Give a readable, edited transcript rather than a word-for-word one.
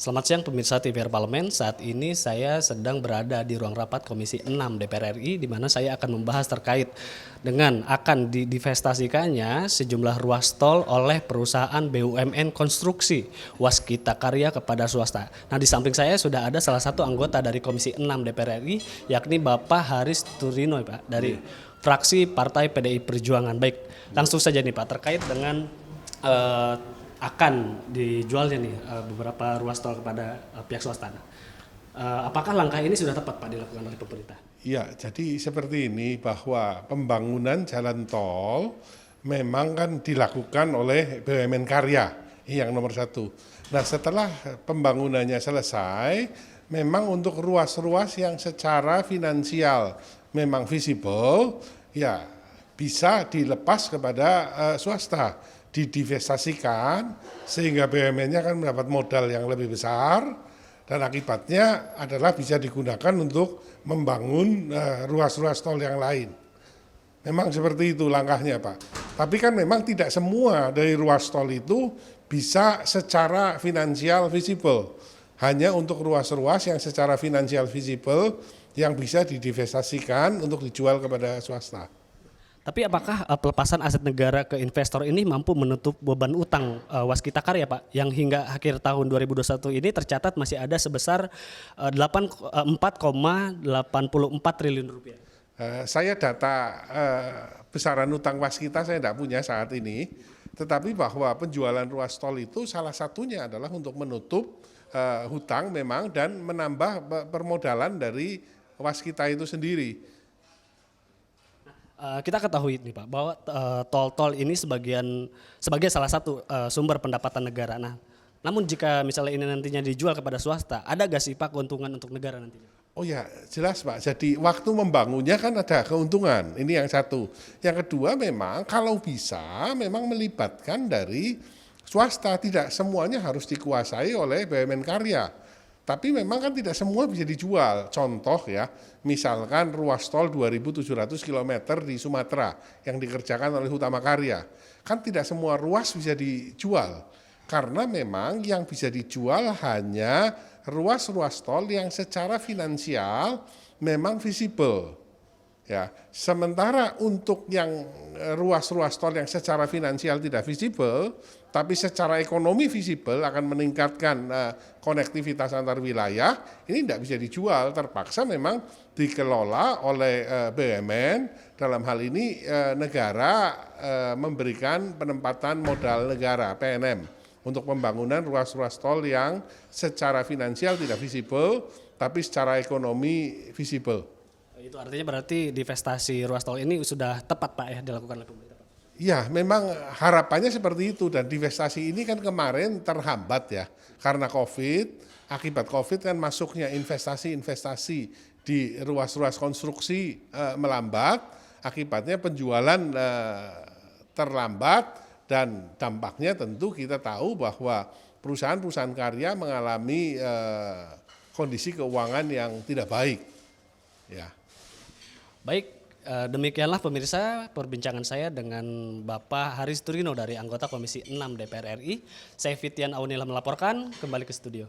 Selamat siang pemirsa TVR Parlemen. Saat ini saya sedang berada di ruang rapat Komisi 6 DPR RI di mana saya akan membahas terkait dengan akan divestasikannya sejumlah ruas tol oleh perusahaan BUMN konstruksi Waskita Karya kepada swasta. Nah, di samping saya sudah ada salah satu anggota dari Komisi 6 DPR RI yakni Bapak Haris Turino, Pak, dari fraksi Partai PDI Perjuangan. Baik, langsung saja nih Pak, terkait dengan akan dijualnya nih beberapa ruas tol kepada pihak swasta. Apakah langkah ini sudah tepat Pak dilakukan oleh pemerintah? Ya, jadi seperti ini bahwa pembangunan jalan tol memang kan dilakukan oleh BUMN Karya, ini yang nomor satu. Nah, setelah pembangunannya selesai, memang untuk ruas-ruas yang secara finansial memang visible, ya bisa dilepas kepada swasta, didivestasikan sehingga BUMN-nya kan mendapat modal yang lebih besar dan akibatnya adalah bisa digunakan untuk membangun ruas-ruas tol yang lain. Memang seperti itu langkahnya, Pak. Tapi kan memang tidak semua dari ruas tol itu bisa secara finansial visible. Hanya untuk ruas-ruas yang secara finansial visible yang bisa didivestasikan untuk dijual kepada swasta. Tapi apakah pelepasan aset negara ke investor ini mampu menutup beban utang Waskita Karya, Pak, yang hingga akhir tahun 2021 ini tercatat masih ada sebesar 4,84 triliun rupiah? Saya data besaran utang Waskita saya tidak punya saat ini, tetapi bahwa penjualan ruas tol itu salah satunya adalah untuk menutup hutang memang dan menambah permodalan dari Waskita itu sendiri. Kita ketahui nih Pak bahwa tol-tol ini sebagai salah satu sumber pendapatan negara. Nah, namun jika misalnya ini nantinya dijual kepada swasta, ada gak sih Pak keuntungan untuk negara nantinya? Oh ya, jelas Pak. Jadi waktu membangunnya kan ada keuntungan. Ini yang satu. Yang kedua memang kalau bisa memang melibatkan dari swasta. Tidak semuanya harus dikuasai oleh BUMN Karya. Tapi memang kan tidak semua bisa dijual. Contoh ya, misalkan ruas tol 2.700 km di Sumatera yang dikerjakan oleh Hutama Karya. Kan tidak semua ruas bisa dijual. Karena memang yang bisa dijual hanya ruas-ruas tol yang secara finansial memang visible. Ya, sementara untuk yang ruas-ruas tol yang secara finansial tidak visible, tapi secara ekonomi visible akan meningkatkan konektivitas antar wilayah, ini tidak bisa dijual, terpaksa memang dikelola oleh BUMN, dalam hal ini negara memberikan penempatan modal negara, PNM, untuk pembangunan ruas-ruas tol yang secara finansial tidak visible, tapi secara ekonomi visible. Itu artinya berarti divestasi ruas tol ini sudah tepat Pak ya dilakukan oleh pemerintah, Pak? Ya, memang harapannya seperti itu dan divestasi ini kan kemarin terhambat ya karena COVID. Akibat COVID kan masuknya investasi-investasi di ruas-ruas konstruksi melambat, akibatnya penjualan terlambat dan dampaknya tentu kita tahu bahwa perusahaan-perusahaan karya mengalami kondisi keuangan yang tidak baik. Ya. Baik, demikianlah pemirsa perbincangan saya dengan Bapak Haris Turino dari anggota Komisi 6 DPR RI. Saya Fitian Aunila melaporkan, kembali ke studio.